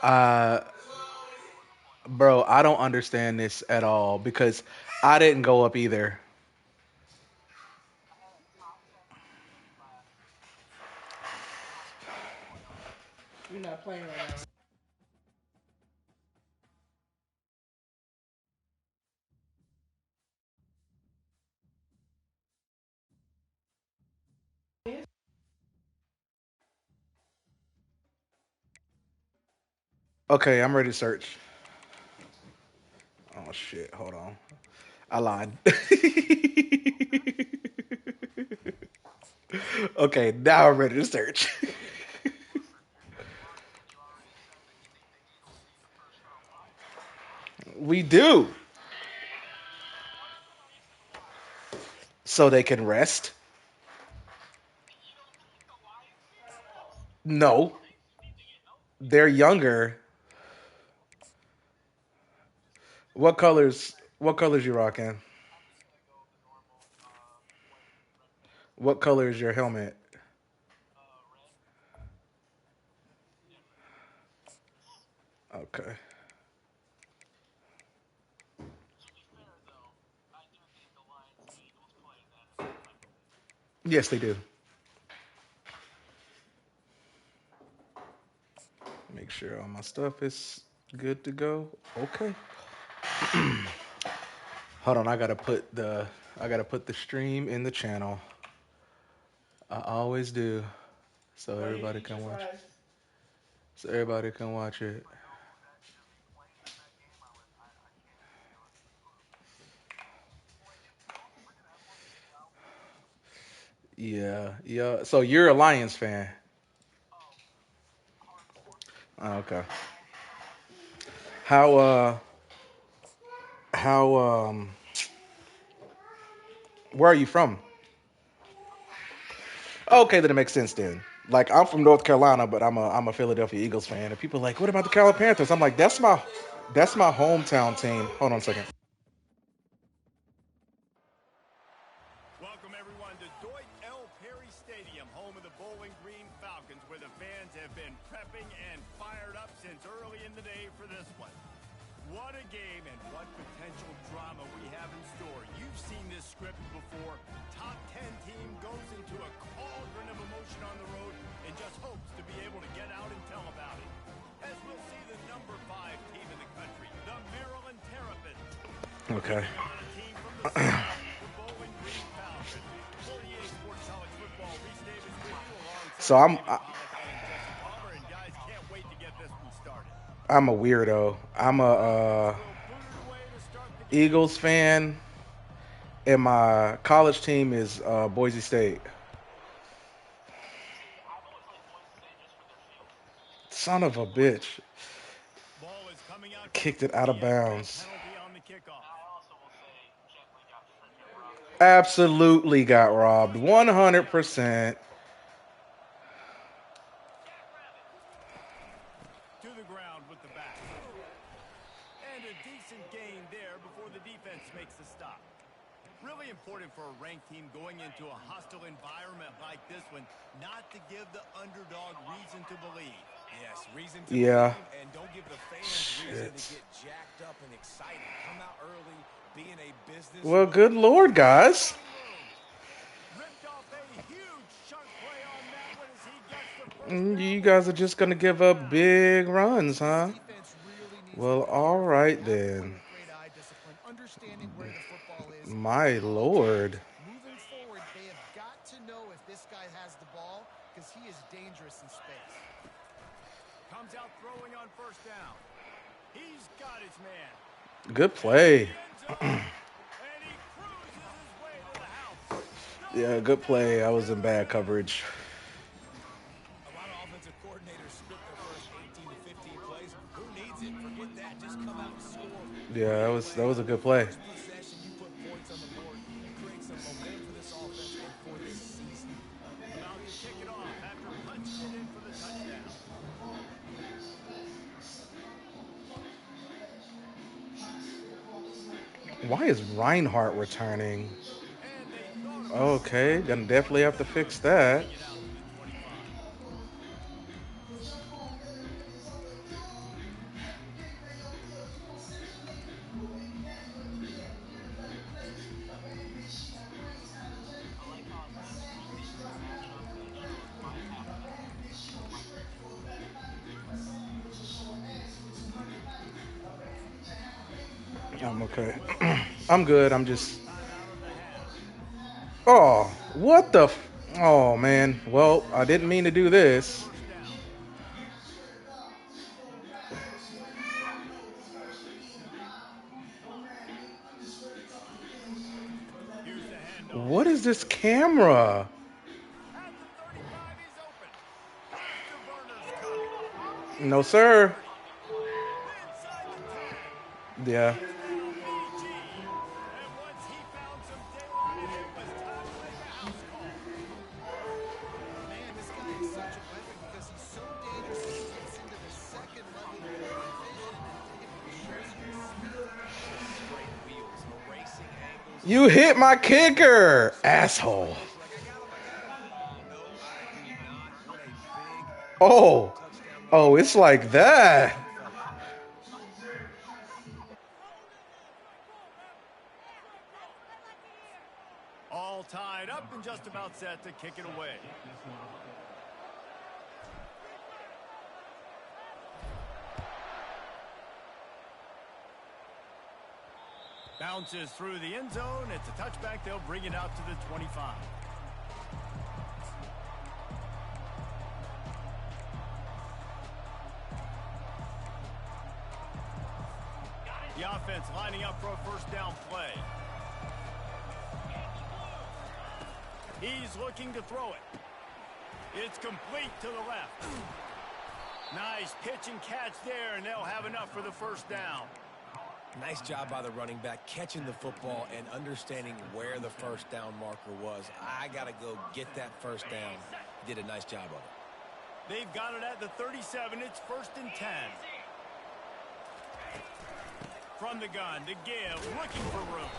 uh, bro, I don't understand this at all because I didn't go up either. You're not playing right now. Okay, I'm ready to search. Oh shit, hold on. I lied. Okay, now I'm ready to search. We do. So they can rest? No. They're younger. What colors you rocking? What color is your helmet? Okay. Yes, they do. Make sure all my stuff is good to go. Okay. Hold on, I gotta put the stream in the channel. I always do. So Buddy, everybody eat your can watch. fries. So everybody can watch it. Yeah, yeah. So you're a Lions fan. Oh, okay. How how where are you from? Okay, then it makes sense then. Like I'm from North Carolina, but I'm a Philadelphia Eagles fan. And people are like, what about the Carolina Panthers? I'm like, that's my hometown team. Hold on a second. Welcome, everyone, to Deutsch L. Perry Stadium, home of the Bowling Green Falcons, where the fans have been prepping and fired up since early in the day for this one. What a game and what potential drama we have in store. You've seen this script before. Top 10 team goes into a cauldron of emotion on the road and just hopes to be able to get out and tell about it. As we'll see the number 5 team in the country, the Maryland Terrapins, Okay. taking on a team from the South, the Bowling Green Falcons. For EA Sports College Football, Reese Davis with you So alongside I'm David Pollack and Jesse Palmer. And guys, can't wait to get this one started. I'm a weirdo. I'm a Will boot it away to start the game. Eagles fan, and my college team is Boise State. Son of a bitch. Ball is coming out to Kicked it out of Boise after a bounds. penalty on the kickoff. Absolutely got robbed. 100%. To the ground with the back. And a decent gain there before the defense makes the stop. Really important for a ranked team going into a hostile environment like this one, not to give the underdog reason to believe. Yes, reason to Yeah. believe, and don't give the fans reason to Shit. get jacked up and excited. Come out early, being a Well, businessman. good lord, guys. Running room. Ripped off a huge chunk play on that one as he gets the first down You guys are before just gonna sticking give up around. big runs, This huh? defense really needs to Well, be all careful. They right have to play then. with great eye discipline, understanding where the football is My at all times. lord. Moving forward, they have got to know if this guy has the ball because he is dangerous in space. Comes out throwing on first down. He's got his man. Good Into the play. end zone. And he cruises his way to the house. Yeah, Going good down play. I to was in the bad 30. coverage. A lot of offensive coordinators script their first 18 to 15 plays. Who needs it? Forget that. Just come out and score Yeah, that right was that away. was a good play. First possession, you put points on the board. It creates some momentum for this offense and for this season. About to kick it off after punching it in for the touchdown. Why is Reinhardt returning? And they thought about Okay, converting gonna on definitely have to third, fix that. getting it out to the 25. I'm okay. I'm good. I'm just. Oh, what the? Oh man. Well, I didn't mean to do this. Here's the handoff. What is this camera? At the 35, he's open. Afterburner's coming. No, He's at the sir. 30. Inside the 10. Yeah. It's now PG. And once he found some daylight, it was time to make a house call. Man, this guy is such a weapon because he's so dangerous when he gets into the second level of your division. It shows you his speed. Straight wheels, erasing angles. You hit my kicker, asshole. Like, no, I do not. What a big Oh. touchdown run. Oh, it's like that. All tied up and just about set to kick it away. Bounces through the end zone. It's a touchback. They'll bring it out to the 25. The offense lining up for a first down play. He's looking to throw it. It's complete to the left. Nice pitch and catch there, and they'll have enough for the first down. Nice job by the running back catching the football and understanding where the first down marker was. I got to go get that first down. He did a nice job of it. They've got it at the 37. It's first and 10. From the gun to give, looking for room.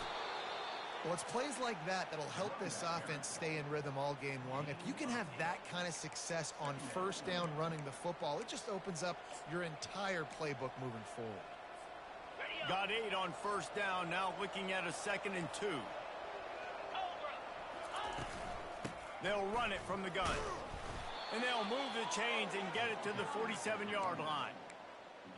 Well, it's plays like that that'll help this offense stay in rhythm all game long. If you can have that kind of success on first down running the football, it just opens up your entire playbook moving forward. Got 8 on first down, now looking at a 2nd and 2. They'll run it from the gun. And they'll move the chains and get it to the 47-yard line.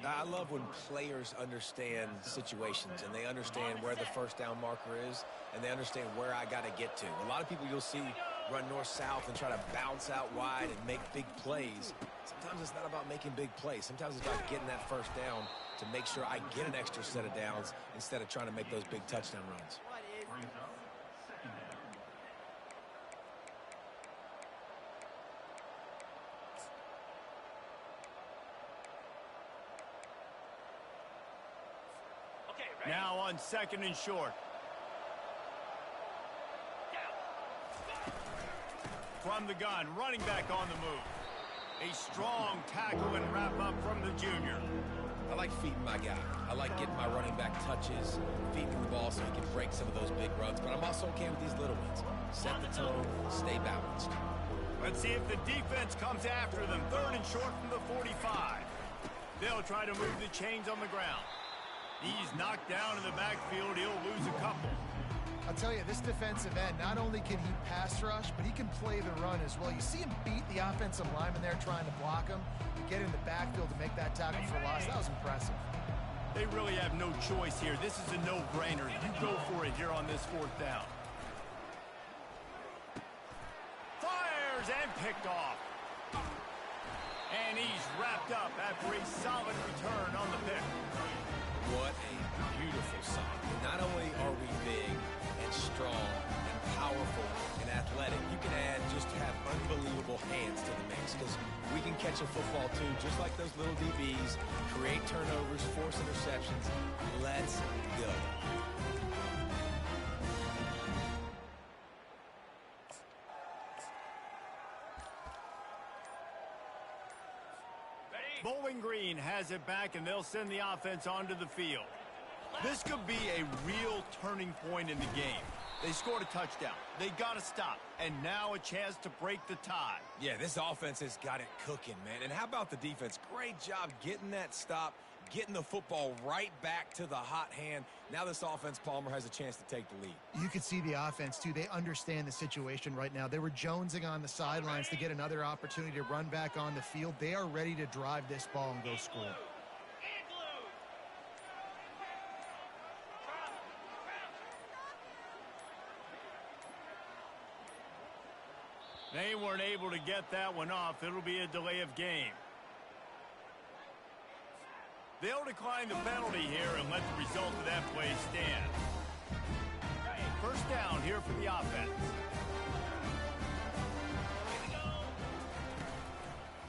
I love when players understand situations and they understand where the first down marker is and they understand where I got to get to. A lot of people you'll see run north-south and try to bounce out wide and make big plays. Sometimes it's not about making big plays. Sometimes it's about getting that first down to make sure I get an extra set of downs instead of trying to make those big touchdown runs. Now on 2nd and short. From the gun, running back on the move. A strong tackle and wrap up from the junior. I like feeding my guy. I like getting my running back touches, feeding the ball so he can break some of those big runs. But I'm also okay with these little ones. Set the tone, stay balanced. Let's see if the defense comes after them. 3rd and short from the 45. They'll try to move the chains on the ground. He's knocked down in the backfield. He'll lose a couple. I'll tell you, this defensive end, not only can he pass rush, but he can play the run as well. You see him beat the offensive lineman there trying to block him, and get in the backfield to make that tackle for loss. That was impressive. They really have no choice here. This is a no-brainer. You go for it here on this 4th down. Fires and picked off. And he's wrapped up after a solid return on the pick. What a beautiful sight. Not only are we big and strong and powerful and athletic, you can just have unbelievable hands to the mix because we can catch a football too, just like those little DBs, create turnovers, force interceptions. Let's go. Bowling Green has it back, and they'll send the offense onto the field. This could be a real turning point in the game. They scored a touchdown. They got to stop. And now a chance to break the tie. Yeah, this offense has got it cooking, man. And how about the defense? Great job getting that stop, getting the football right back to the hot hand. Now this offense, Palmer, has a chance to take the lead. You could see the offense, too. They understand the situation right now. They were jonesing on the sidelines to get another opportunity to run back on the field. They are ready to drive this ball and go score. They weren't able to get that one off. It'll be a delay of game. They'll decline the penalty here and let the result of that play stand. First down here for the offense.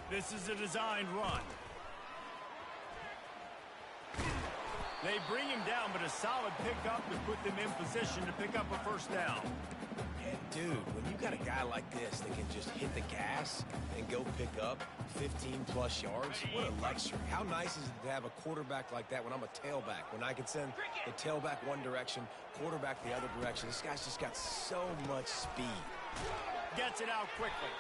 This is a designed run. They bring him down, but a solid pickup to put them in position to pick up a first down. And dude, when you got a guy like this that can just hit the gas and go pick up 15-plus yards, what a luxury. How nice is it to have a quarterback like that when I'm a tailback, when I can send the tailback one direction, quarterback the other direction. This guy's just got so much speed. Gets it out quickly.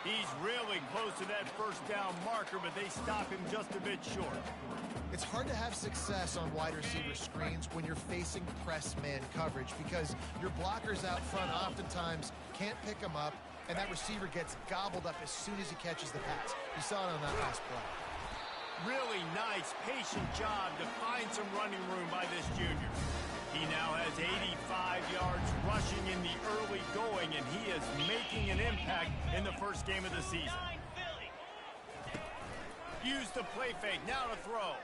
He's really close to that first down marker, but they stop him just a bit short. It's hard to have success on wide receiver screens when you're facing press man coverage because your blockers out front oftentimes can't pick them up, and that receiver gets gobbled up as soon as he catches the pass. You saw it on that last play. Really nice, patient job to find some running room by this junior. He now has 85 yards rushing in the early going, and he is making an impact in the first game of the season. Use the play fake, now to throw.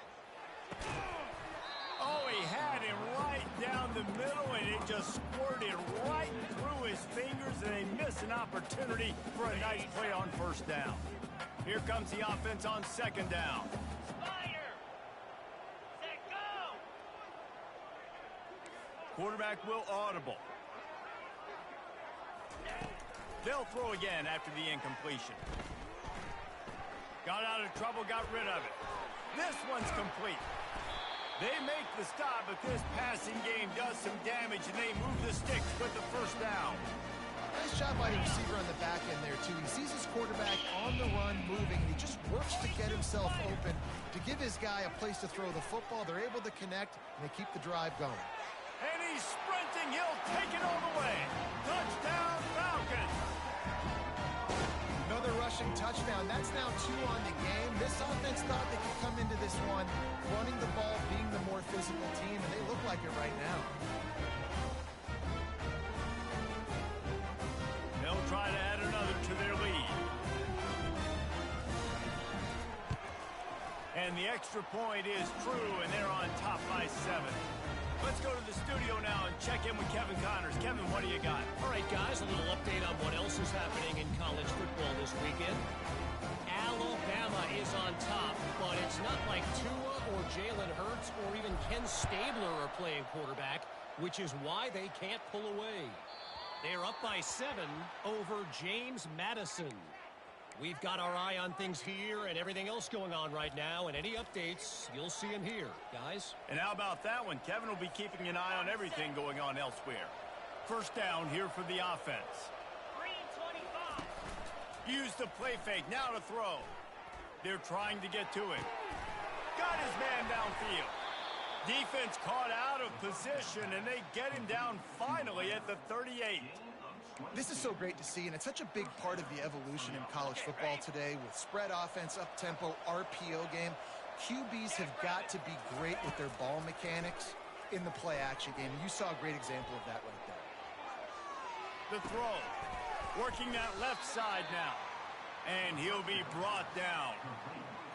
Oh, he had him right down the middle, and it just squirted right through his fingers, and they miss an opportunity for a nice play on first down. Here comes the offense on second down. Quarterback will audible. They'll throw again after the incompletion. Got out of trouble, got rid of it. This one's complete. They make the stop, but this passing game does some damage, and they move the sticks with the first down. Nice job by the receiver on the back end there, too. He sees his quarterback on the run moving, and he just works to get himself open to give his guy a place to throw the football. They're able to connect, and they keep the drive going. And he's sprinting. He'll take it all the way. Touchdown, Falcons. Another rushing touchdown. That's now 2 on the game. This offense thought they could come into this one running the ball, being the more physical team, and they look like it right now. They'll try to add another to their lead. And the extra point is true, and they're on top by 7. Let's go to the studio now and check in with Kevin Connors. Kevin, what do you got? All right, guys, a little update on what else is happening in college football this weekend. Alabama is on top, but it's not like Tua or Jalen Hurts or even Ken Stabler are playing quarterback, which is why they can't pull away. They're up by 7 over James Madison. We've got our eye on things here and everything else going on right now, and any updates, you'll see them here, guys. And how about that one? Kevin will be keeping an eye on everything going on elsewhere. First down here for the offense. 3:25. Use the play fake, now to throw. They're trying to get to it. Got his man downfield. Defense caught out of position, and they get him down finally at the 38. This is so great to see, and it's such a big part of the evolution in college football today with spread offense, up-tempo, RPO game. QBs have got to be great with their ball mechanics in the play-action game, and you saw a great example of that right there. The throw. Working that left side now. And he'll be brought down.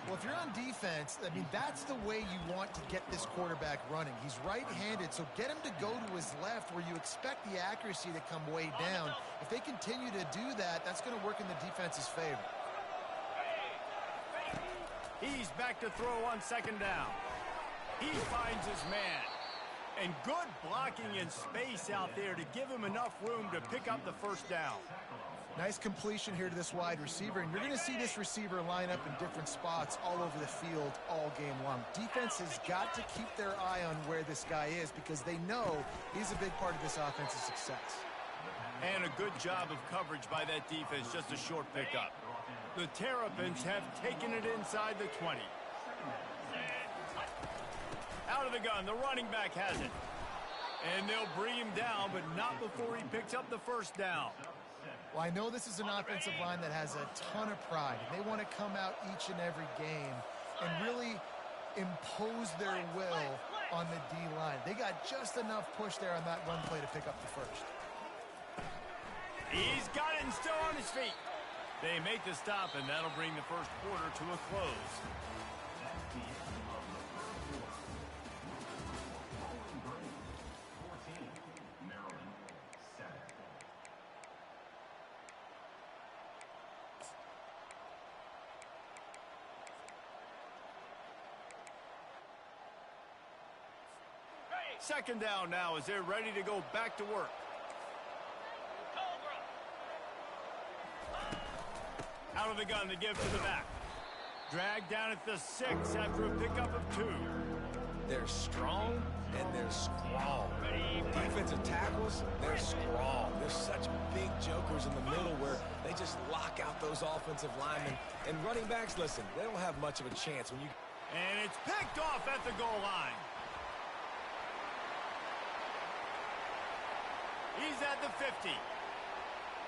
Well, if you're on defense, I mean, that's the way you want to get this quarterback running. He's right-handed, so get him to go to his left where you expect the accuracy to come way down. If they continue to do that, that's going to work in the defense's favor. He's back to throw on second down. He finds his man. And good blocking in space out there to give him enough room to pick up the first down. Nice completion here to this wide receiver, and you're going to see this receiver line up in different spots all over the field all game long. Defense has got to keep their eye on where this guy is because they know he's a big part of this offense's success. And a good job of coverage by that defense, just a short pickup. The Terrapins have taken it inside the 20. Out of the gun, the running back has it. And they'll bring him down, but not before he picks up the first down. Well, I know this is an offensive line that has a ton of pride, and they want to come out each and every game and really impose their will on the D-line. They got just enough push there on that run play to pick up the first. He's got it and still on his feet. They make the stop, and that'll bring the first quarter to a close. Second down now as they're ready to go back to work. Out of the gun to give to the back. Dragged down at the 6 after a pickup of 2. They're strong and they're strong. Defensive tackles, they're strong. They're such big jokers in the middle where they just lock out those offensive linemen. And running backs, listen, they don't have much of a chance when you... And it's picked off at the goal line. He's at the 50.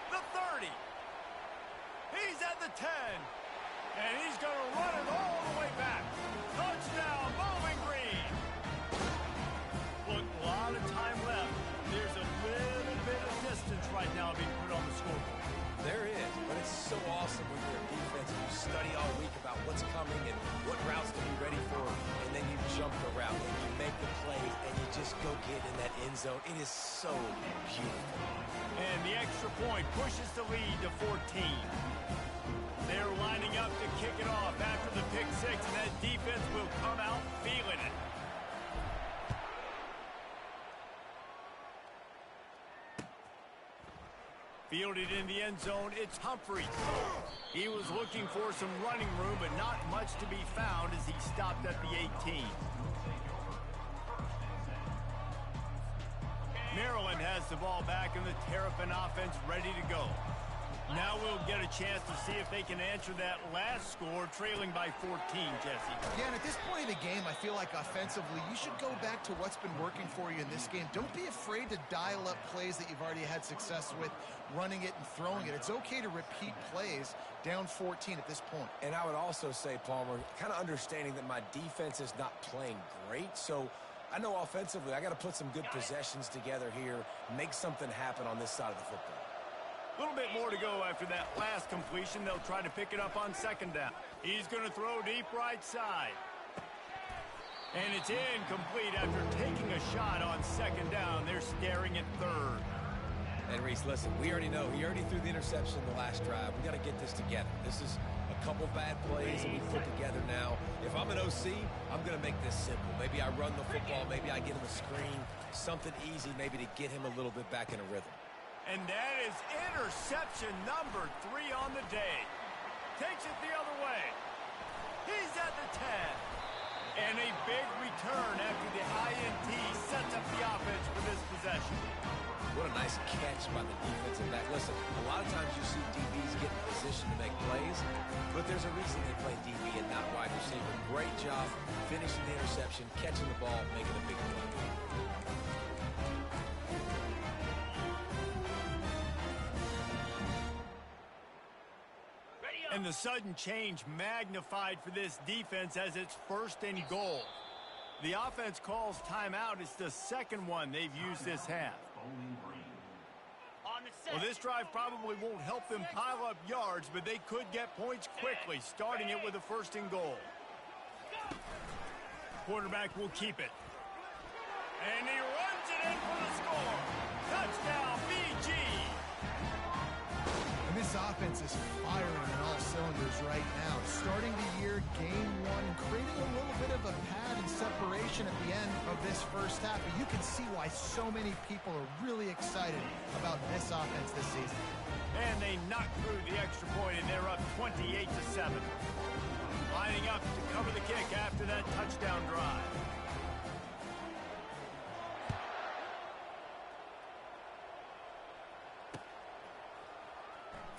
The 30. He's at the 10. And he's going to run it all the way back. Touchdown, Bowling Green. Look, a lot of time left. There's a little bit of distance right now being put on the scoreboard. There is, but it's so awesome when you're a defense and you study all week about what's coming and what routes to be ready for, and then you jump the route and you make the plays and you just go get in that end zone. It is so beautiful. And the extra point pushes the lead to 14. They're lining up to kick it off after the pick 6, and that defense will come out feeling it. Fielded in the end zone, it's Humphries. He was looking for some running room, but not much to be found as he stopped at the 18. Maryland has the ball back and the Terrapin offense ready to go. Now we'll get a chance to see if they can answer that last score, trailing by 14, Jesse. Yeah, and at this point of the game, I feel like offensively, you should go back to what's been working for you in this game. Don't be afraid to dial up plays that you've already had success with, running it and throwing it. It's okay to repeat plays down 14 at this point. And I would also say, Palmer, kind of understanding that my defense is not playing great, so I know offensively I got to put some good possessions together here, make something happen on this side of the football. A little bit more to go after that last completion. They'll try to pick it up on second down. He's going to throw deep right side. And it's incomplete after taking a shot on second down. They're staring at third. And Reese, listen, we already know. He already threw the interception in the last drive. We got to get this together. This is a couple bad plays that we put together now. If I'm an OC, I'm going to make this simple. Maybe I run the football. Maybe I get him a screen. Something easy maybe to get him a little bit back in a rhythm. And that is interception number 3 on the day. Takes it the other way. He's at the 10. And a big return after the INT sets up the offense for this possession. What a nice catch by the defensive back. Listen, a lot of times you see DBs get in position to make plays, but there's a reason they play DB and not wide receiver. Great job finishing the interception, catching the ball, making a big play. And the sudden change magnified for this defense as it's 1st and goal. The offense calls timeout. It's the second one they've used this half. Well, this drive probably won't help them pile up yards, but they could get points quickly, starting it with a 1st and goal. Quarterback will keep it. And he runs it in for the score. Touchdown, BG. And this offense is firing on all cylinders right now. Starting the year, game 1, creating a little bit of a pad and separation at the end of this first half. But you can see why so many people are really excited about this offense this season. And they knocked through the extra point, and they're up 28-7. Lining up to cover the kick after that touchdown drive.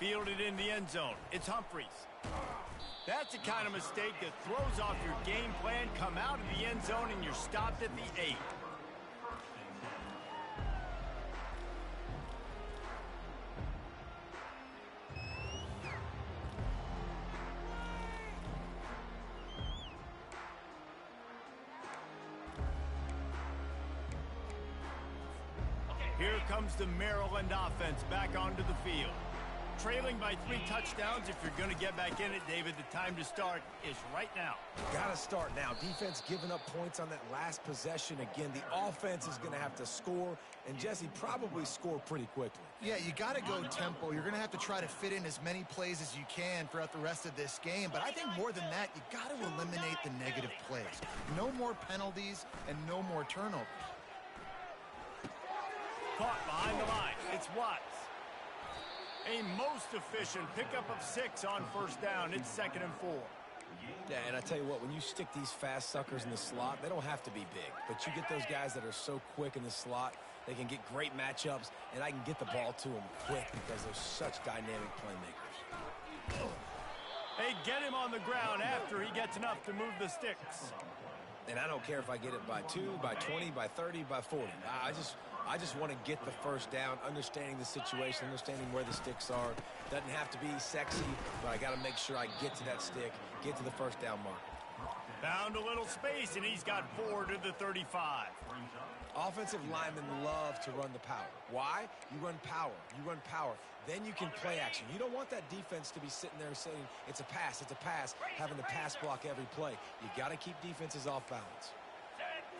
Fielded in the end zone. It's Humphries. That's the kind of mistake that throws off your game plan. Come out of the end zone and you're stopped at the 8. Here comes the Maryland offense back onto the field. Trailing by 3 touchdowns. If you're going to get back in it, David, the time to start is right now. Got to start now. Defense giving up points on that last possession. Again, the offense is going to have to score, and Jesse probably score pretty quickly. Yeah, you got to go tempo. You're going to have to try to fit in as many plays as you can throughout the rest of this game. But I think more than that, you got to eliminate the negative plays. No more penalties and no more turnovers. Caught behind the line. It's Watts. A most efficient pickup of 6 on first down. It's 2nd and 4. Yeah, and I tell you what, when you stick these fast suckers in the slot, they don't have to be big. But you get those guys that are so quick in the slot, they can get great matchups, and I can get the ball to them quick because they're such dynamic playmakers. They get him on the ground after he gets enough to move the sticks. And I don't care if I get it by 2, by 20, by 30, by 40. I just want to get the first down, understanding the situation, understanding where the sticks are. Doesn't have to be sexy, but I got to make sure I get to that stick, get to the first down mark. Found a little space, and he's got 4 to the 35. Offensive linemen love to run the power. Why? You run power. You run power. Then you can play action. You don't want that defense to be sitting there saying, it's a pass, having to pass block every play. You got to keep defenses off balance.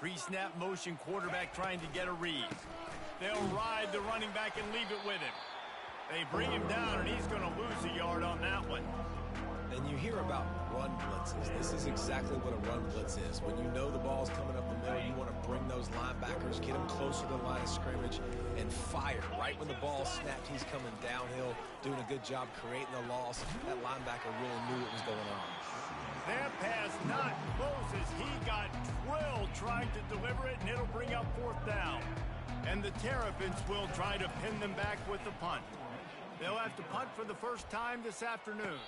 Pre-snap motion, quarterback trying to get a read. They'll ride the running back and leave it with him. They bring him down, and he's going to lose a yard on that one. And you hear about run blitzes. This is exactly what a run blitz is. When you know the ball's coming up the middle, you want to bring those linebackers, get them closer to the line of scrimmage, and fire. Right when the ball snapped, he's coming downhill, doing a good job creating the loss. That linebacker really knew what was going on. That pass not close as he got drilled trying to deliver it, and it'll bring up 4th down. And the Terrapins will try to pin them back with the punt. They'll have to punt for the first time this afternoon.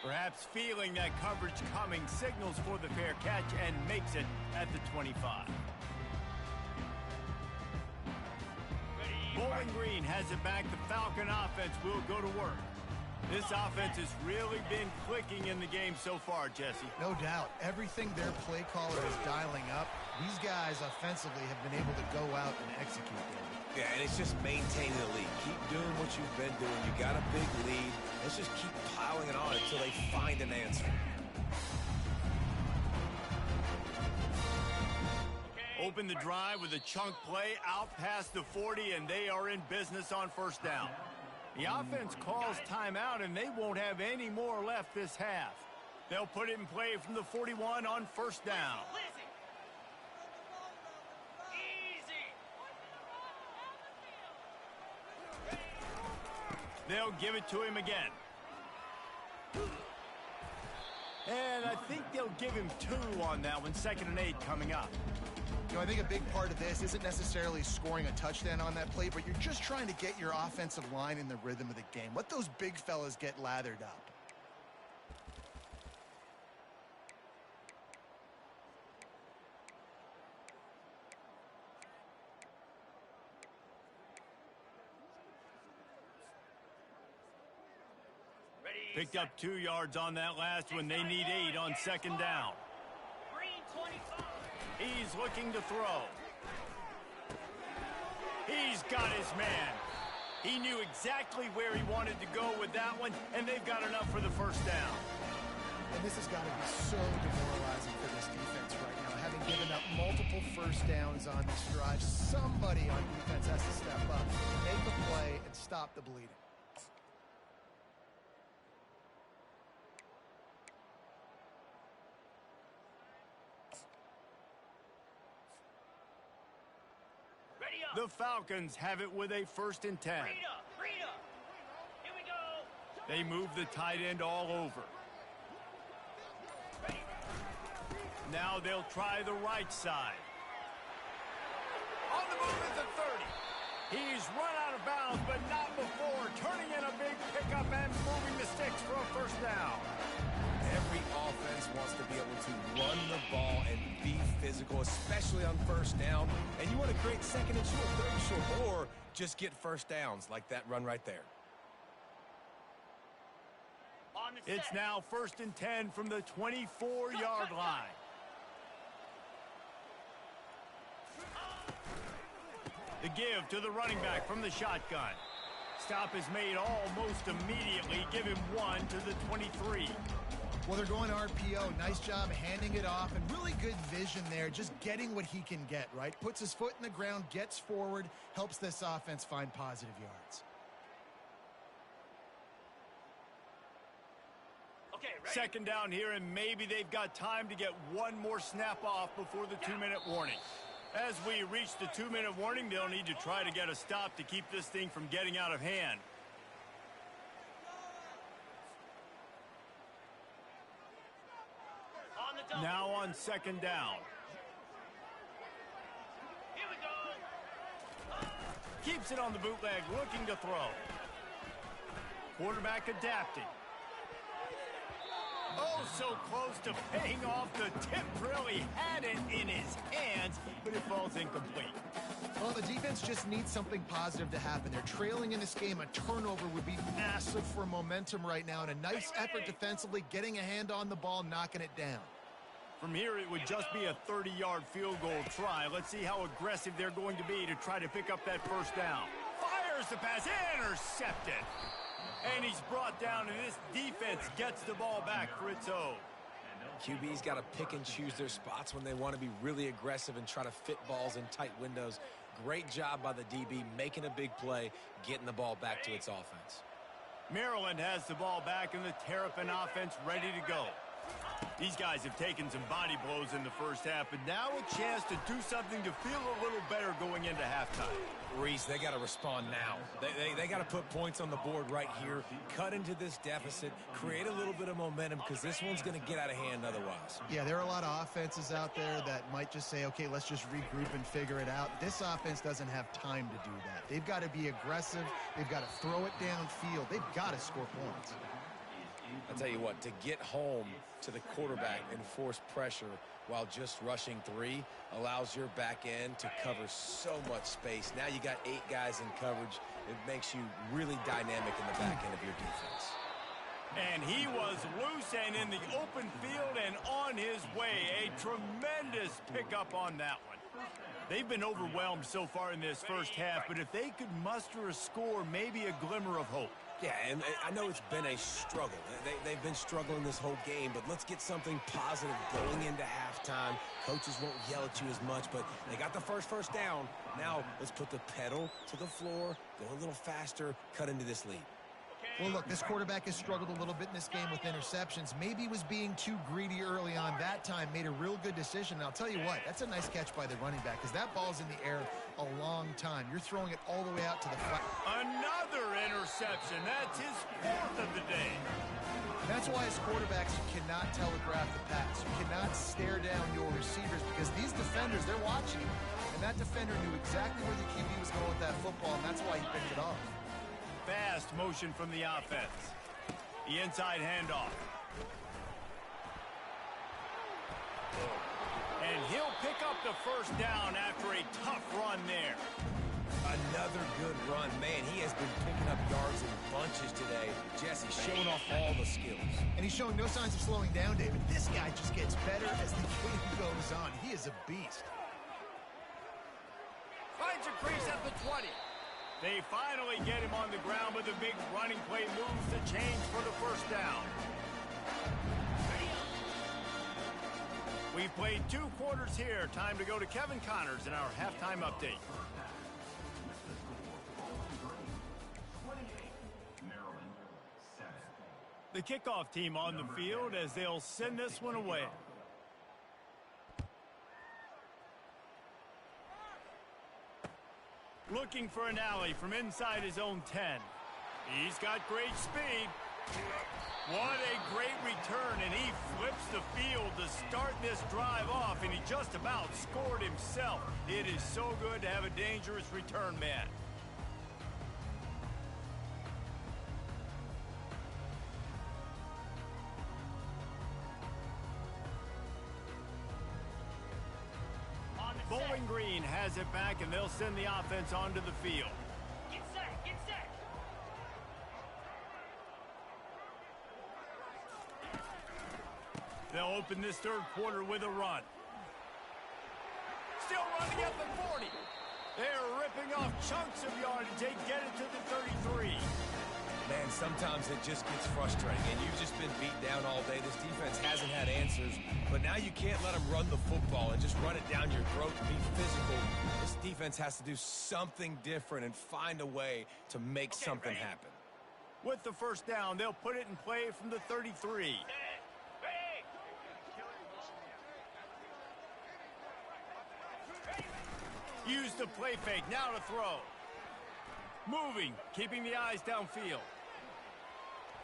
Perhaps feeling that coverage coming, signals for the fair catch and makes it at the 25. Bowling Green has it back. The Falcon offense will go to work. This offense has really been clicking in the game so far, Jesse. No doubt. Everything their play caller is dialing up, these guys offensively have been able to go out and execute them. Yeah, and it's just maintaining the lead. Keep doing what you've been doing. You got a big lead. Let's just keep piling it on until they find an answer. Open the drive with a chunk play out past the 40, and they are in business on first down. The offense calls timeout, and they won't have any more left this half. They'll put it in play from the 41 on first down. They'll give it to him again. And I think they'll give him 2 on that one. 2nd and 8 coming up. You know, I think a big part of this isn't necessarily scoring a touchdown on that play, but you're just trying to get your offensive line in the rhythm of the game. Let those big fellas get lathered up. Picked up 2 yards on that last one. They need 8 on 2nd down. He's looking to throw. He's got his man. He knew exactly where he wanted to go with that one, and they've got enough for the first down. And this has got to be so demoralizing for this defense right now. Having given up multiple first downs on this drive, somebody on defense has to step up, make a play, and stop the bleeding. The Falcons have it with a 1st and 10. Here we go. They move the tight end all over. Now they'll try the right side. On the move at the 30. He's run out of bounds, but not before. Turning in a big pickup and moving the sticks for a first down. Every offense wants to be able to run the ball and be physical, especially on first down. And you want to create 2nd and short, 3rd and short, or just get first downs like that run right there. It's now 1st and 10 from the 24-yard line. The give to the running back from the shotgun. Stop is made almost immediately. Give him 1 to the 23. Well, they're going RPO. Nice job handing it off, and really good vision there, just getting what he can get, right? Puts his foot in the ground, gets forward, helps this offense find positive yards. Okay, second down here, and maybe they've got time to get one more snap off before the 2-minute warning. As we reach the 2-minute warning, they'll need to try to get a stop to keep this thing from getting out of hand. Now on second down. Here we go. Keeps it on the bootleg, looking to throw. Quarterback adapting. Oh, so close to paying off. The tip really had it in his hands, but it falls incomplete. Well, the defense just needs something positive to happen. They're trailing in this game. A turnover would be massive for momentum right now, and a nice effort defensively, getting a hand on the ball, knocking it down. From here, it would just be a 30-yard field goal try. Let's see how aggressive they're going to be to try to pick up that first down. Fires the pass, intercepted. And he's brought down, and this defense gets the ball back for its own. QB's got to pick and choose their spots when they want to be really aggressive and try to fit balls in tight windows. Great job by the DB, making a big play, getting the ball back to its offense. Maryland has the ball back, and the Terrapin offense ready to go. These guys have taken some body blows in the first half, but now a chance to do something to feel a little better going into halftime. Reese, they got to respond now. They got to put points on the board right here, cut into this deficit, create a little bit of momentum, because this one's going to get out of hand otherwise. Yeah, there are a lot of offenses out there that might just say, okay, let's just regroup and figure it out. This offense doesn't have time to do that. They've got to be aggressive. They've got to throw it downfield. They've got to score points. I'll tell you what, to get home to the quarterback and force pressure while just rushing 3 allows your back end to cover so much space. Now you got 8 guys in coverage. It makes you really dynamic in the back end of your defense. And he was loose and in the open field and on his way. A tremendous pickup on that one. They've been overwhelmed so far in this first half, but if they could muster a score, maybe a glimmer of hope. Yeah, and I know it's been a struggle. They've been struggling this whole game, but let's get something positive going into halftime. Coaches won't yell at you as much, but they got the first down. Now let's put the pedal to the floor, go a little faster, cut into this lead. Well, look, this quarterback has struggled a little bit in this game with interceptions. Maybe he was being too greedy early on. That time made a real good decision. And I'll tell you what, that's a nice catch by the running back, because that ball's in the air a long time. You're throwing it all the way out to the flat. Another interception. That's his 4th of the day. That's why as quarterbacks, you cannot telegraph the pass. You cannot stare down your receivers, because these defenders, they're watching you. And that defender knew exactly where the QB was going with that football, and that's why he picked it off. Fast motion from the offense. The inside handoff. And he'll pick up the first down after a tough run there. Another good run. Man, he has been picking up yards in bunches today. Jesse showing off all the skills. And he's showing no signs of slowing down, David. This guy just gets better as the game goes on. He is a beast. Finds a crease at the 20. They finally get him on the ground, but the big running play moves the chains for the first down. We've played 2 quarters here. Time to go to Kevin Connors in our halftime update. The kickoff team on the field as they'll send this one away. Looking for an alley from inside his own 10. He's got great speed. What a great return, and he flips the field to start this drive off, and he just about scored himself. It is so good to have a dangerous return man. Bowling Green has it back, and they'll send the offense onto the field. Get set, get set. They'll open this third quarter with a run. Still running at the 40. They're ripping off chunks of yardage. They get it to the 33. Man, sometimes it just gets frustrating, and you've just been beat down all day. This defense hasn't had answers, but now you can't let them run the football and just run it down your throat and be physical. This defense has to do something different and find a way to make something happen. With the first down, they'll put it in play from the 33. Use the play fake, now to throw. Moving, keeping the eyes downfield.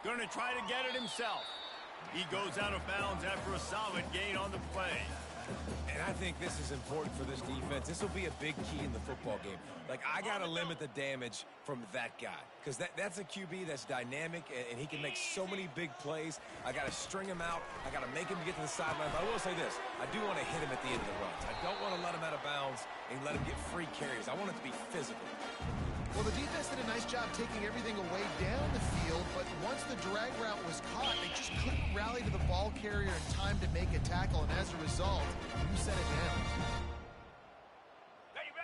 Going to try to get it himself. He goes out of bounds after a solid gain on the play. And I think this is important for this defense. This will be a big key in the football game. Like, I got to limit the damage from that guy. Because that's a QB that's dynamic, and he can make so many big plays. I got to string him out. I got to make him get to the sideline. But I will say this. I do want to hit him at the end of the runs. I don't want to let him out of bounds and let him get free carries. I want it to be physical. Well, the defense did a nice job taking everything away down the field, but once the drag route was caught, they just couldn't rally to the ball carrier in time to make a tackle, and as a result, you set it down.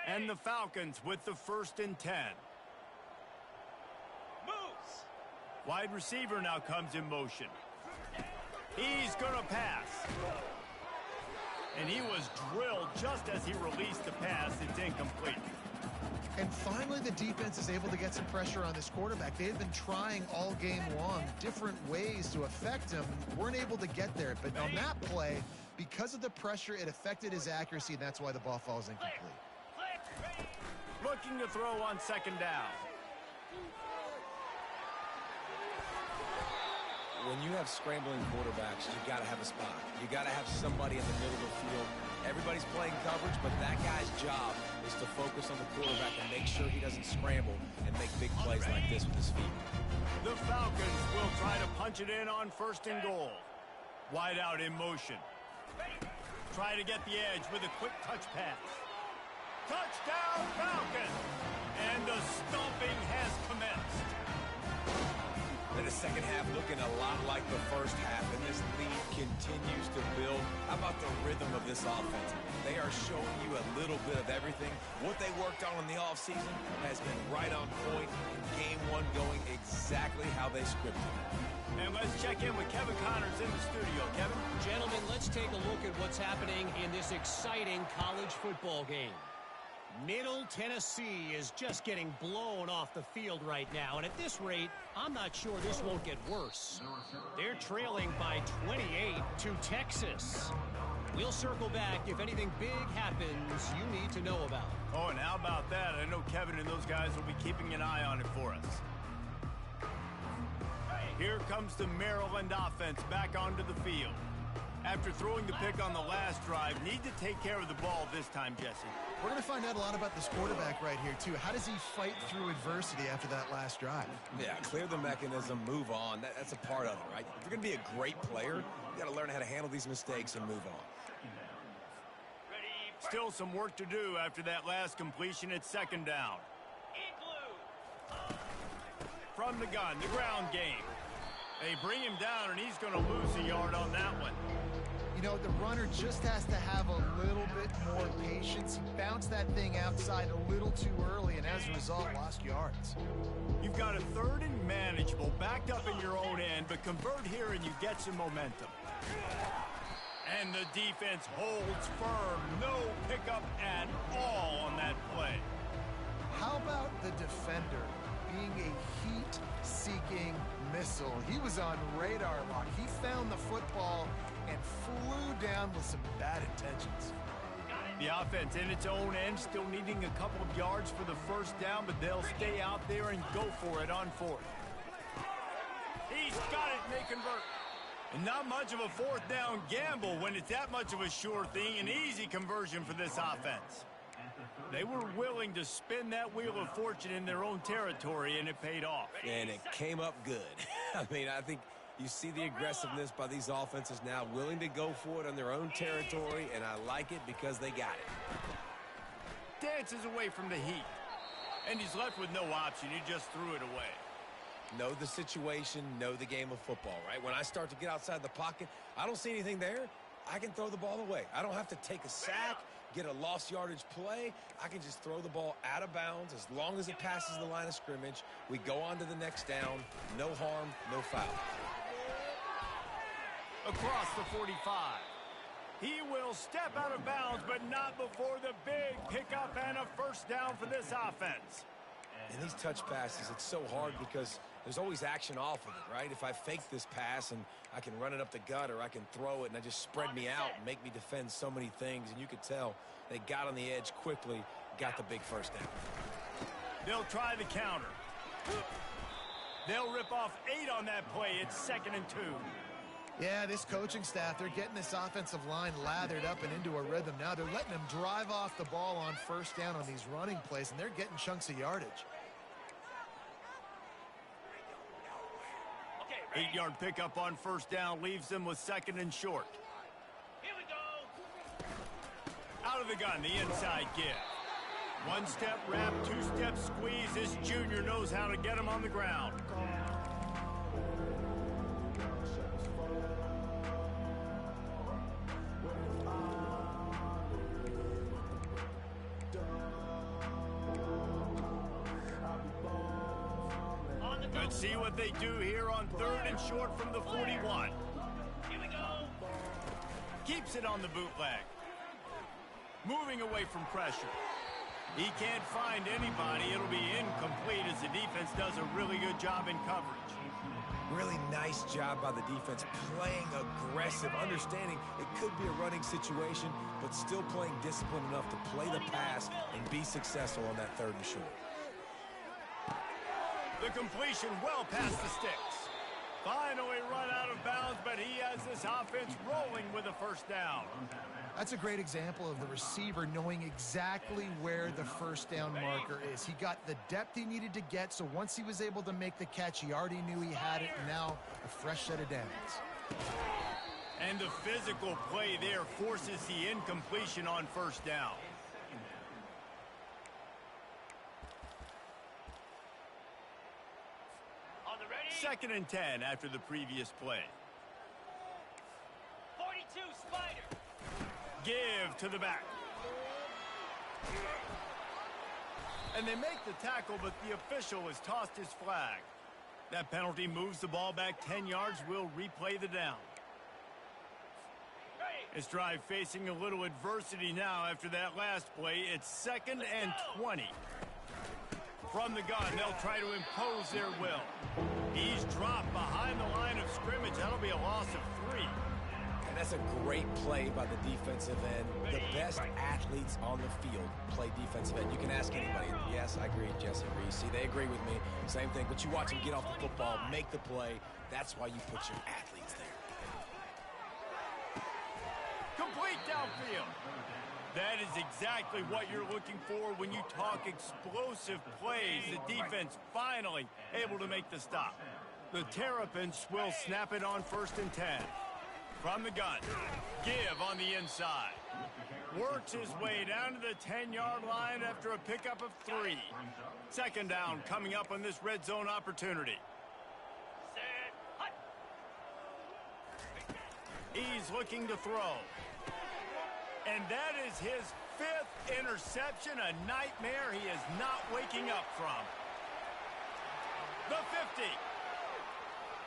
And the Falcons with the 1st and 10. Moves. Wide receiver now comes in motion. He's going to pass. And he was drilled just as he released the pass. It's incomplete. And finally, the defense is able to get some pressure on this quarterback. They've been trying all game long different ways to affect him. Weren't able to get there. But on that play, because of the pressure, it affected his accuracy, and that's why the ball falls incomplete. Looking to throw on 2nd down. When you have scrambling quarterbacks, you got to have a spot. You got to have somebody in the middle of the field. Everybody's playing coverage, but that guy's job is to focus on the quarterback and make sure he doesn't scramble and make big plays like this with his feet. The Falcons will try to punch it in on 1st and goal. Wide out in motion. Try to get the edge with a quick touch pass. Touchdown Falcons! And the stomping has commenced. And the second half looking a lot like the first half, and this lead continues to build. How about the rhythm of this offense? They are showing you a little bit of everything. What they worked on in the offseason has been right on point. Game 1 going exactly how they scripted. And let's check in with Kevin Connors in the studio. Kevin? Gentlemen, let's take a look at what's happening in this exciting college football game. Middle Tennessee is just getting blown off the field right now, and at this rate, I'm not sure this won't get worse. They're trailing by 28 to Texas. We'll circle back if anything big happens you need to know about. Oh, and how about that? I know Kevin and those guys will be keeping an eye on it for us. Here comes the Maryland offense back onto the field. After throwing the pick on the last drive, need to take care of the ball this time, Jesse. We're going to find out a lot about this quarterback right here, too. How does he fight through adversity after that last drive? Yeah, clear the mechanism, move on. That's a part of it, right? If you're going to be a great player, you got to learn how to handle these mistakes and move on. Still some work to do after that last completion at 2nd down. From the gun, the ground game. They bring him down, and he's going to lose a yard on that one. You know, the runner just has to have a little bit more patience. He bounced that thing outside a little too early, and as a result, lost yards. You've got a 3rd and manageable, backed up in your own end, but convert here and you get some momentum. And the defense holds firm. No pickup at all on that play. How about the defender being a heat-seeking missile? He was on radar lock. He found the football and flew down with some bad intentions. The offense in its own end, still needing a couple of yards for the 1st down, but they'll stay out there and go for it on 4th. He's got it, and they convert. And not much of a 4th down gamble when it's that much of a sure thing, an easy conversion for this offense. They were willing to spin that wheel of fortune in their own territory, and it paid off. And it came up good. I mean, I think you see the aggressiveness by these offenses now, willing to go for it on their own territory, and I like it because they got it. Dances away from the heat. And he's left with no option. He just threw it away. Know the situation, know the game of football, right? When I start to get outside the pocket, I don't see anything there. I can throw the ball away. I don't have to take a sack, get a lost yardage play. I can just throw the ball out of bounds as long as it passes the line of scrimmage. We go on to the next down. No harm, no foul. Across the 45. He will step out of bounds, but not before the big pickup and a first down for this offense. And these touch passes, it's so hard because there's always action off of it, right? If I fake this pass and I can run it up the gut or I can throw it and I just spread me out and make me defend so many things. And you could tell they got on the edge quickly, got the big first down. They'll try the counter. They'll rip off 8 on that play. It's 2nd and 2. Yeah, this coaching staff, they're getting this offensive line lathered up and into a rhythm. Now they're letting them drive off the ball on first down on these running plays, and they're getting chunks of yardage. 8-yard pickup on first down leaves them with 2nd and short. Here we go. Out of the gun, the inside give. 1-step wrap, 2-step squeeze. This junior knows how to get him on the ground. Let's see what they do here on 3rd and short from the 41. Here we go. Keeps it on the bootleg. Moving away from pressure. He can't find anybody. It'll be incomplete as the defense does a really good job in coverage. Really nice job by the defense, playing aggressive, understanding it could be a running situation, but still playing disciplined enough to play the pass and be successful on that 3rd and short. The completion well past the sticks. Finally run out of bounds, but he has this offense rolling with a first down. That's a great example of the receiver knowing exactly where the first down marker is. He got the depth he needed to get, so once he was able to make the catch, he already knew he had it, and now a fresh set of downs. And the physical play there forces the incompletion on first down. On the ready. 2nd and 10 after the previous play. 42 Spider. Give to the back. And they make the tackle, but the official has tossed his flag. That penalty moves the ball back 10 yards. We'll replay the down. This drive facing a little adversity now after that last play. It's 2nd and 20. From the gun, they'll try to impose their will. He's dropped behind the line of scrimmage. That'll be a loss of 3. And that's a great play by the defensive end. The best athletes on the field play defensive end. You can ask anybody. Yes, I agree, Jesse Reese. See, they agree with me. Same thing. But you watch them get off the football, make the play. That's why you put your athletes there. Complete downfield. That is exactly what you're looking for when you talk explosive plays. The defense finally able to make the stop. The Terrapins will snap it on 1st and 10. From the gun, give on the inside. Works his way down to the 10-yard line after a pickup of 3. 2nd down coming up on this red zone opportunity. Set. Hut. He's looking to throw. And that is his 5th interception, a nightmare he is not waking up from. The 50.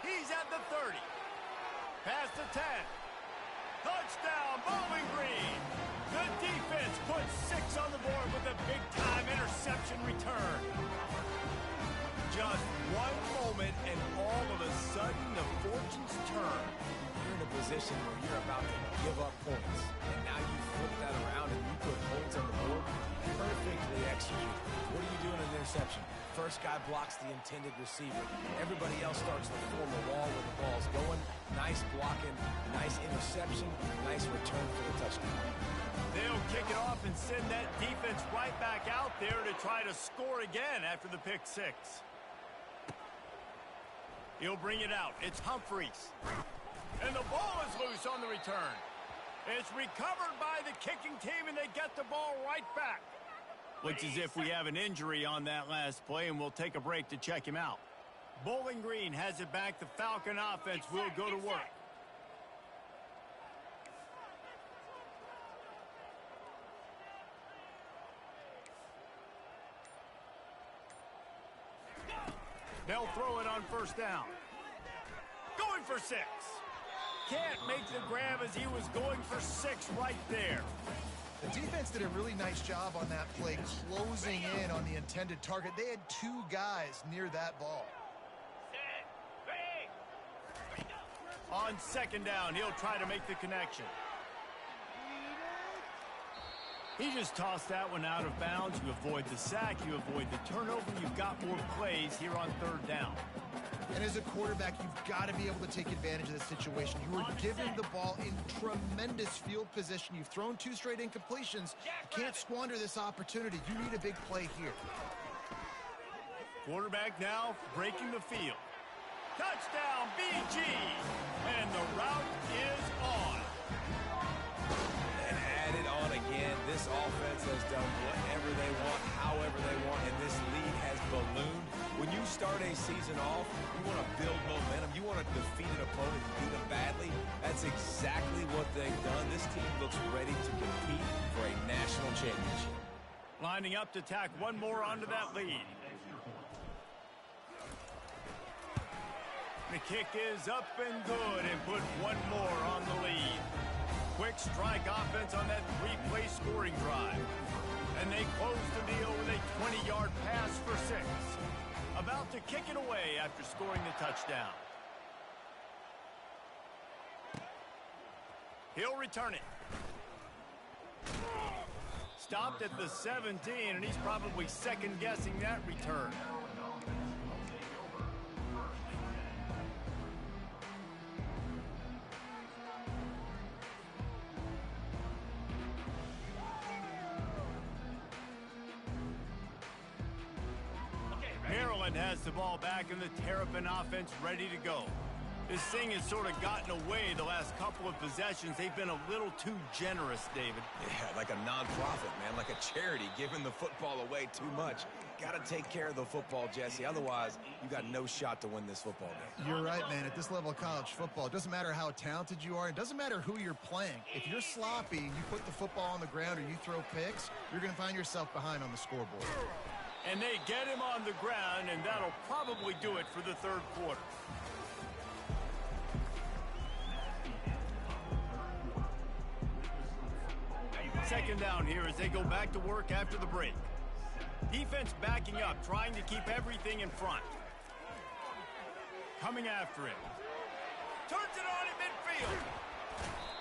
He's at the 30. Past the 10. Touchdown, Bowling Green. The defense puts 6 on the board with a big-time interception return. Just one moment, and all of a sudden, the fortunes turn. You're in a position where you're about to give up points. And now you flip that around and you put points on the board. Perfectly executed. What are you doing in an interception? First guy blocks the intended receiver. Everybody else starts to form a wall where the ball's going. Nice blocking, nice interception, nice return for the touchdown. They'll kick it off and send that defense right back out there to try to score again after the pick 6. He'll bring it out. It's Humphreys. And the ball is loose on the return. It's recovered by the kicking team, and they get the ball right back. Looks as if we have an injury on that last play, and we'll take a break to check him out. Bowling Green has it back. The Falcon offense will go to work. They'll throw it on first down. Going for 6. Can't make the grab as he was going for 6 right there. The defense did a really nice job on that play, closing in on the intended target. They had 2 guys near that ball. On second down, he'll try to make the connection. He just tossed that one out of bounds. You avoid the sack, you avoid the turnover. You've got more plays here on third down. And as a quarterback, you've got to be able to take advantage of this situation. You were given the ball in tremendous field position. You've thrown 2 straight incompletions. You can't squander this opportunity. You need a big play here. Quarterback now breaking the field. Touchdown, BG! And the route is on. And add it on again. This offense has done whatever they want, however they want, and this lead has ballooned. When you start a season off, you want to build momentum. You want to defeat an opponent and beat them badly. That's exactly what they've done. This team looks ready to compete for a national championship. Lining up to tack one more onto that lead. The kick is up and good and put one more on the lead. Quick strike offense on that 3-play scoring drive. And they close the deal with a 20-yard pass for 6. About to kick it away after scoring the touchdown. He'll return it. Stopped at the 17, and he's probably second-guessing that return. Maryland has the ball back and the Terrapin offense ready to go. This thing has sort of gotten away the last couple of possessions. They've been a little too generous, David. Yeah, like a nonprofit, man, like a charity, giving the football away too much. Got to take care of the football, Jesse. Otherwise, you got no shot to win this football game. You're right, man. At this level of college football, it doesn't matter how talented you are. It doesn't matter who you're playing. If you're sloppy and you put the football on the ground or you throw picks, you're going to find yourself behind on the scoreboard. And they get him on the ground, and that'll probably do it for the third quarter. Second down here as they go back to work after the break. Defense backing up, trying to keep everything in front. Coming after him. Turns it on in midfield.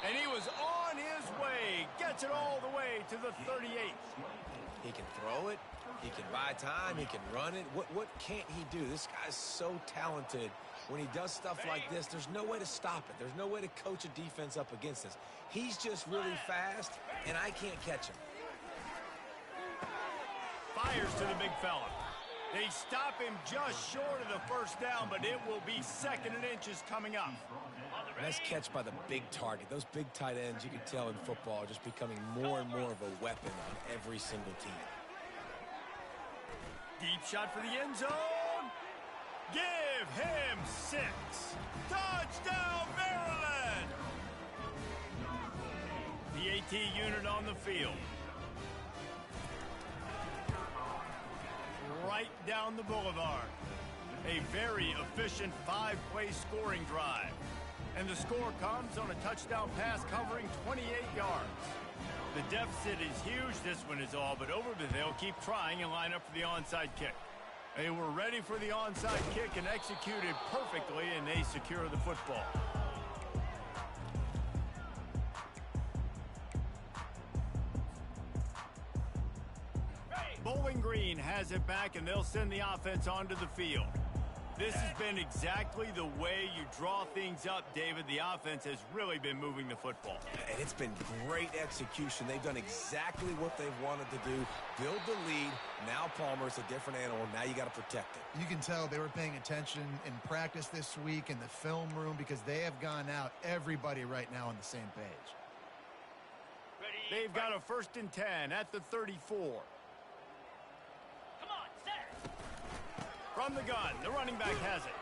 And he was on his way. Gets it all the way to the 38. He can throw it. He can buy time. He can run it. What can't he do? This guy's so talented. When he does stuff like this, there's no way to stop it. There's no way to coach a defense up against this. He's just really fast, and I can't catch him. Fires to the big fella. They stop him just short of the first down, but it will be 2nd and inches coming up. Nice catch by the big target. Those big tight ends, you can tell in football, are just becoming more and more of a weapon on every single team. Deep shot for the end zone. Give him 6. Touchdown, Maryland! The AT unit on the field. Right down the boulevard. A very efficient 5-play scoring drive. And the score comes on a touchdown pass covering 28 yards. The deficit is huge. This one is all but over, but they'll keep trying and line up for the onside kick. They were ready for the onside kick and executed perfectly, and they secure the football. Bowling Green has it back, and they'll send the offense onto the field. This has been exactly the way you draw things up, David. The offense has really been moving the football. And it's been great execution. They've done exactly what they've wanted to do. Build the lead. Now Palmer's a different animal. Now you got to protect it. You can tell they were paying attention in practice this week in the film room because they have gone out, everybody right now on the same page. They've got a 1st and 10 at the 34. From the gun, the running back has it.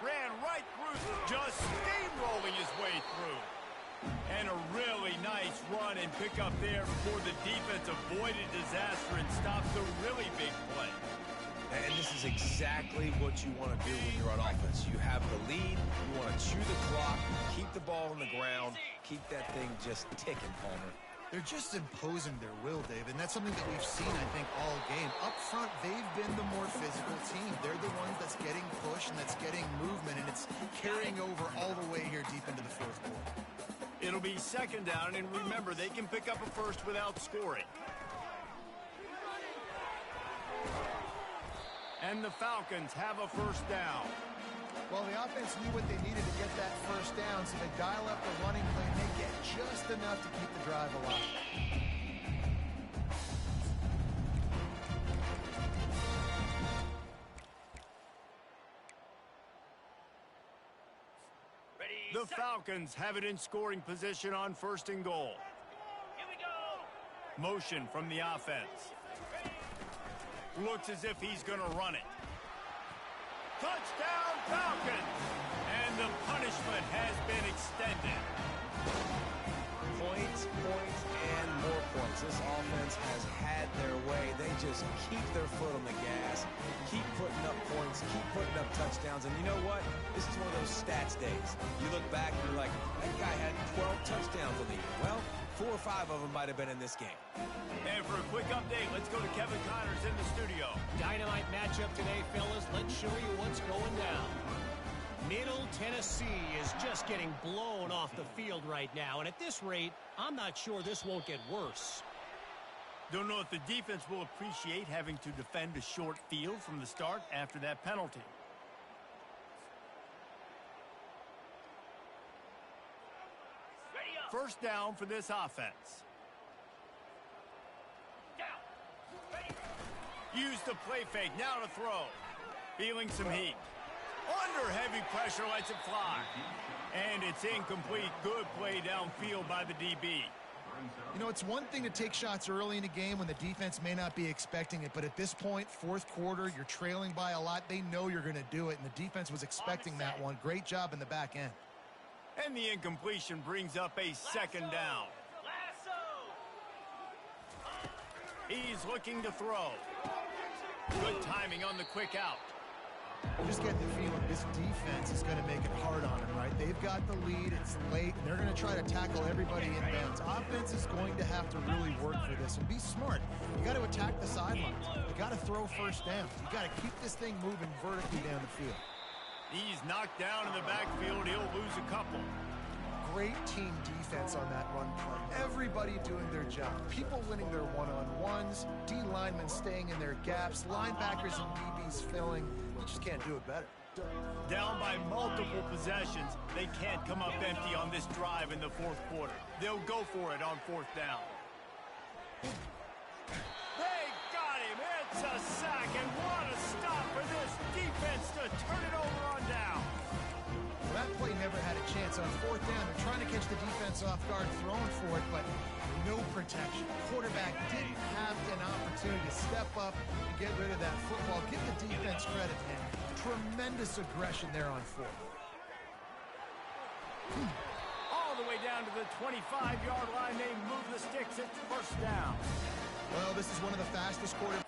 Ran right through, just steamrolling his way through. And a really nice run and pick up there before the defense avoided disaster and stopped the really big play. And this is exactly what you want to do when you're on offense. You have the lead, you want to chew the clock, keep the ball on the ground, keep that thing just ticking, Palmer. They're just imposing their will, David, and that's something that we've seen, I think, all game. Up front, they've been the more physical team. They're the ones that's getting push and that's getting movement, and it's carrying over all the way here deep into the fourth quarter. It'll be second down, and remember, they can pick up a first without scoring. And the Falcons have a first down. Well, the offense knew what they needed to get that first down, so they dial up the running play and they get just enough to keep the drive alive. The Falcons have it in scoring position on first and goal. Here we go. Motion from the offense. Looks as if he's going to run it. Touchdown, Falcons! And the punishment has been extended. Points, points, and more points. This offense has had their way. They just keep their foot on the gas, keep putting up points, keep putting up touchdowns. And you know what? This is one of those stats days. You look back and you're like, that guy had 12 touchdowns in the year. Well, 4 or 5 of them might have been in this game. And for a quick update, let's go to Kevin Connors in the studio. Dynamite matchup today, fellas. Let's show you what's going down. Middle Tennessee is just getting blown off the field right now. And at this rate, I'm not sure this won't get worse. Don't know if the defense will appreciate having to defend a short field from the start after that penalty. First down for this offense. Use the play fake, now to throw. Feeling some heat. Under heavy pressure, lets it fly. And it's incomplete. Good play downfield by the DB. You know, it's one thing to take shots early in a game when the defense may not be expecting it, but at this point, fourth quarter, you're trailing by a lot. They know you're going to do it, and the defense was expecting that one. Great job in the back end. And the incompletion brings up a second down. He's looking to throw. Good timing on the quick out. You just get the feeling this defense is going to make it hard on them, right? They've got the lead, it's late, and they're going to try to tackle everybody in bounds. Offense is going to have to really work for this and be smart. You got to attack the sidelines. You got to throw first down. You got to keep this thing moving vertically down the field. He's knocked down in the backfield. He'll lose a couple. Great team defense on that run play. Everybody doing their job. People winning their one-on-ones, D linemen staying in their gaps, linebackers and DBs filling. You just can't do it better. Down by multiple possessions, they can't come up empty on this drive in the fourth quarter. They'll go for it on fourth down. They got him. It's a sack, and what a stop for this defense to turn it over on down. Well, that play never had a chance. On fourth down, they're trying to catch the defense off guard, throwing for it, but no protection. Quarterback didn't have an opportunity to step up and get rid of that football. Give the defense credit, man. Tremendous aggression there on fourth. All the way down to the 25-yard line. They move the sticks. It's first down. Well, this is one of the fastest quarterbacks.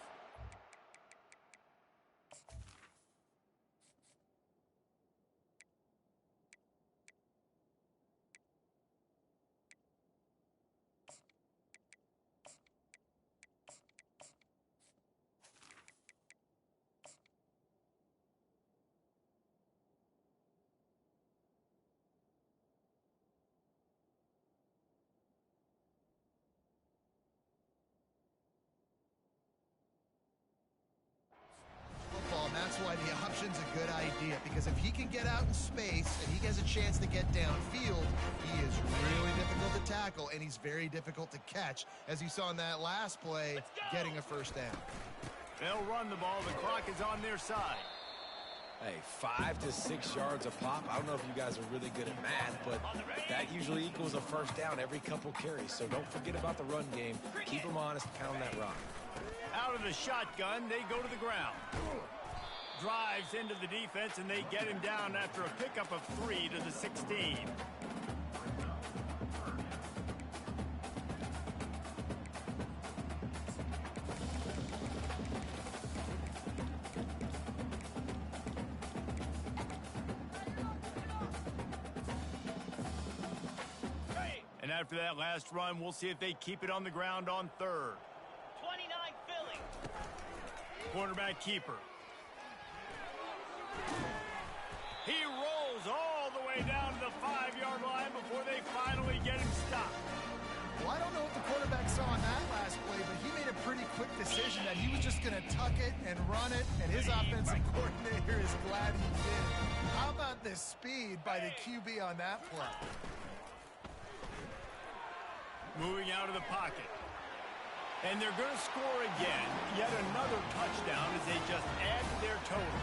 And that's why the option's a good idea, because if he can get out in space and he has a chance to get downfield, he is really difficult to tackle, and he's very difficult to catch, as you saw in that last play, getting a first down. They'll run the ball. The clock is on their side. Hey, 5 to 6 yards a pop. I don't know if you guys are really good at math, but that usually equals a first down every couple carries. So don't forget about the run game. Keep them honest, pound that rock. Out of the shotgun, they go to the ground. Drives into the defense, and they get him down after a pickup of 3 to the 16. after that last run, we'll see if they keep it on the ground on third. 29 Philly. Quarterback keeper. He rolls all the way down to the 5-yard line before they finally get him stopped. Well, I don't know what the quarterback saw on that last play, but he made a pretty quick decision that he was just going to tuck it and run it, and his offensive coordinator is glad he did. How about the speed by the QB on that play? Moving out of the pocket. And they're going to score again. Yet another touchdown as they just add to their total.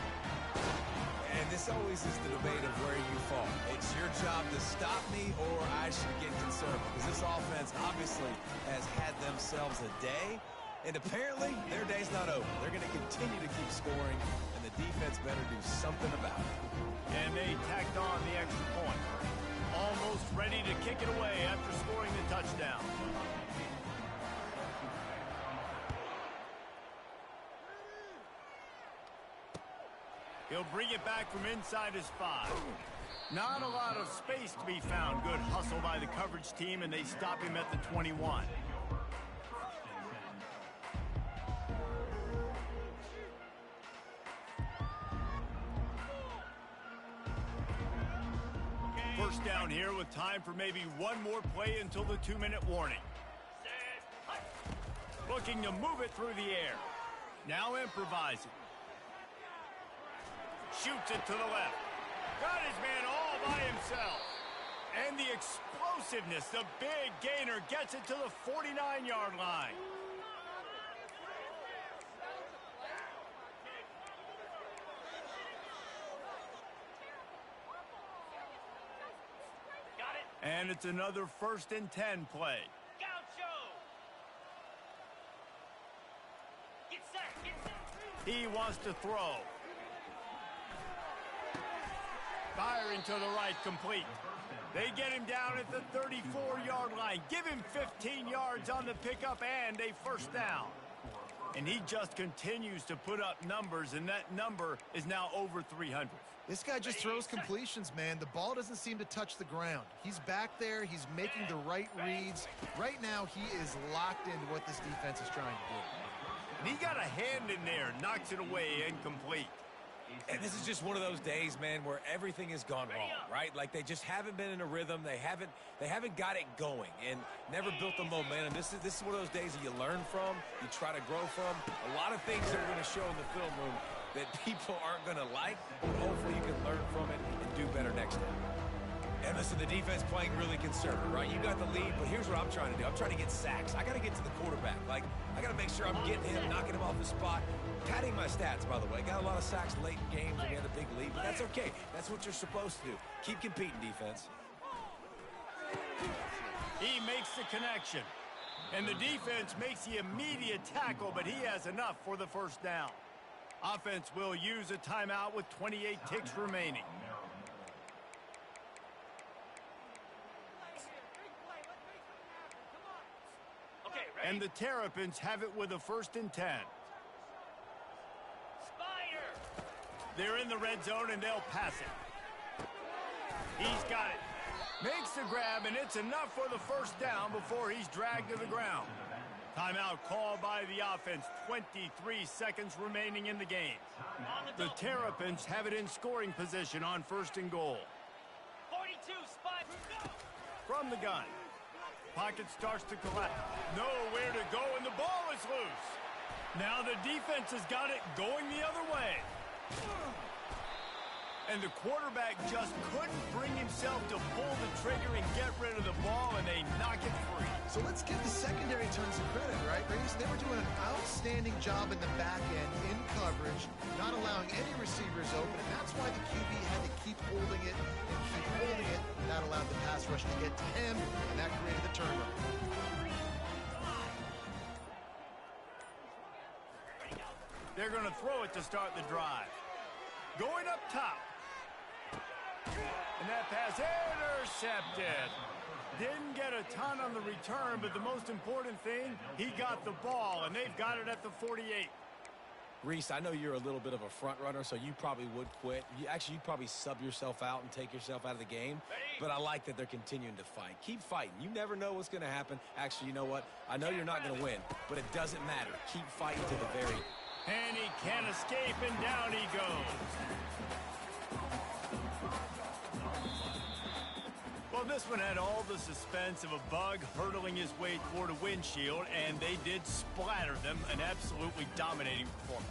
And this always is the debate of where you fall. It's your job to stop me or I should get concerned. Because this offense obviously has had themselves a day. And apparently their day's not over. They're going to continue to keep scoring. And the defense better do something about it. And they tacked on the extra point. Almost ready to kick it away after scoring the touchdown. He'll bring it back from inside his 5. Not a lot of space to be found. Good hustle by the coverage team, and they stop him at the 21. First down here with time for maybe one more play until the 2-minute warning. Looking to move it through the air. Now improvising. Shoots it to the left. Got his man all by himself. And the explosiveness, the big gainer gets it to the 49-yard line. And it's another 1st and 10 play. Gaucho. Get set, get set. He wants to throw. Firing to the right, complete. They get him down at the 34-yard line. Give him 15 yards on the pickup and a first down. And he just continues to put up numbers, and that number is now over 300. This guy just throws completions, man. The ball doesn't seem to touch the ground. He's back there. He's making the right reads. Right now, he is locked into what this defense is trying to do. And he got a hand in there, knocks it away, incomplete. And this is just one of those days, man, where everything has gone wrong, right? Like they just haven't been in a rhythm. They haven't got it going and never built the momentum. This is one of those days that you learn from, you try to grow from. A lot of things that are going to show in the film room that people aren't going to like, but hopefully you can learn from it and do better next time. And listen, the defense playing really conservative, right? You got the lead, but here's what I'm trying to do. I'm trying to get sacks. I got to get to the quarterback. Like, I got to make sure I'm getting him, knocking him off the spot. Padding my stats, by the way. Got a lot of sacks late in games when we had a big lead, but that's okay. That's what you're supposed to do. Keep competing, defense. He makes the connection. And the defense makes the immediate tackle, but he has enough for the first down. Offense will use a timeout with 28 ticks remaining. And the Terrapins have it with a 1st and 10. Spider. They're in the red zone, and they'll pass it. He's got it. Makes the grab, and it's enough for the first down before he's dragged to the ground. Timeout called by the offense. 23 seconds remaining in the game. The Terrapins have it in scoring position on 1st and goal. 42, Spider. From the gun. Pocket starts to collapse. Nowhere to go, and the ball is loose. Now the defense has got it going the other way. And the quarterback just couldn't bring himself to pull the trigger and get rid of the ball, and they knock it free. So let's give the secondary tons of credit, right, Reese? They were doing an outstanding job in the back end, in coverage, not allowing any receivers open, and that's why the QB had to keep holding it and keep holding it. That allowed the pass rush to get to him, and that created the turnover. They're going to throw it to start the drive. Going up top. And that pass intercepted. Didn't get a ton on the return, but the most important thing, he got the ball, and they've got it at the 48. Reese, I know you're a little bit of a front runner, so you probably would quit. You'd probably sub yourself out and take yourself out of the game. But I like that they're continuing to fight. Keep fighting. You never know what's going to happen. Actually, you know what? I know you're not going to win, but it doesn't matter. Keep fighting to the very end. And he can't escape, and down he goes. Well, this one had all the suspense of a bug hurtling his way toward a windshield, and they did splatter them. An absolutely dominating performance.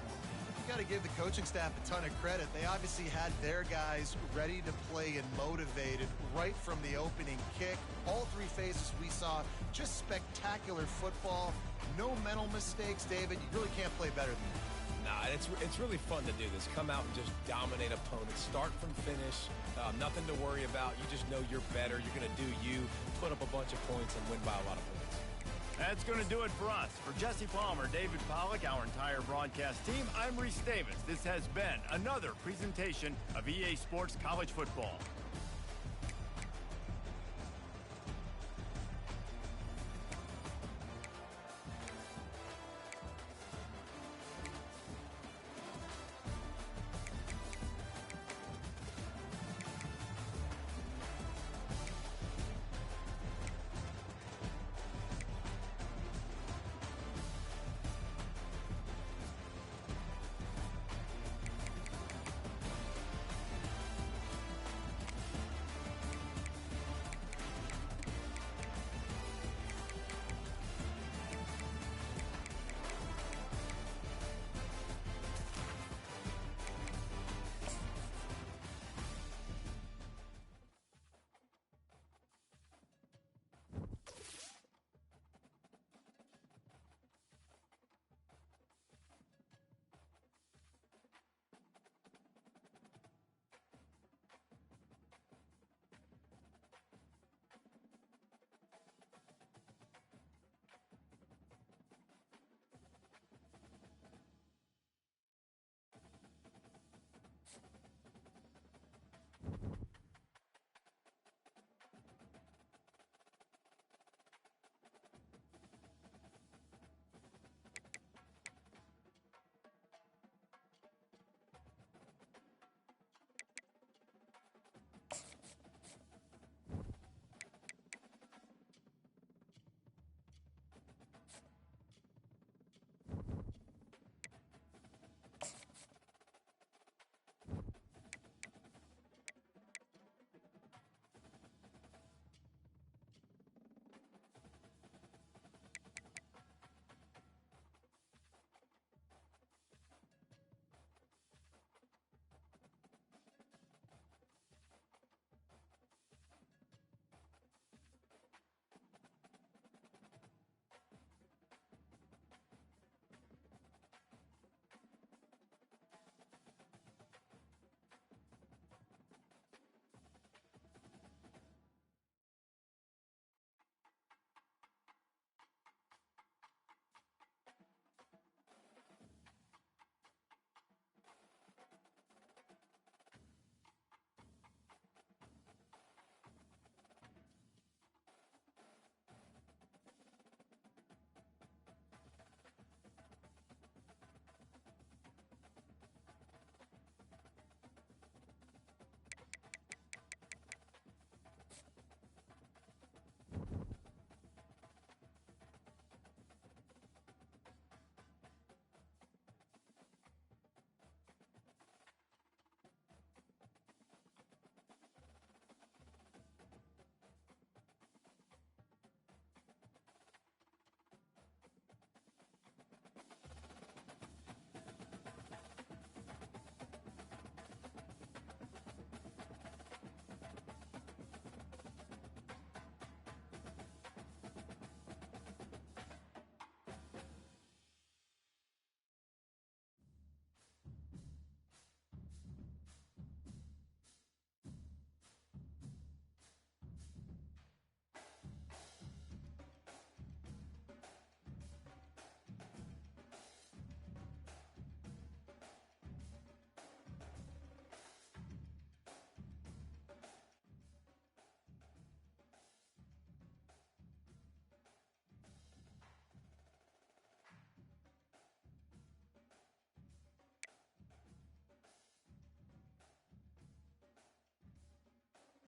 You got to give the coaching staff a ton of credit. They obviously had their guys ready to play and motivated right from the opening kick. All three phases we saw, just spectacular football. No mental mistakes, David. You really can't play better than that. Nah, it's really fun to do this. Come out and just dominate opponents. Start from finish. Nothing to worry about. You just know you're better. You're going to do you, put up a bunch of points, and win by a lot of points. That's going to do it for us. For Jesse Palmer, David Pollack, our entire broadcast team, I'm Reese Davis. This has been another presentation of EA Sports College Football.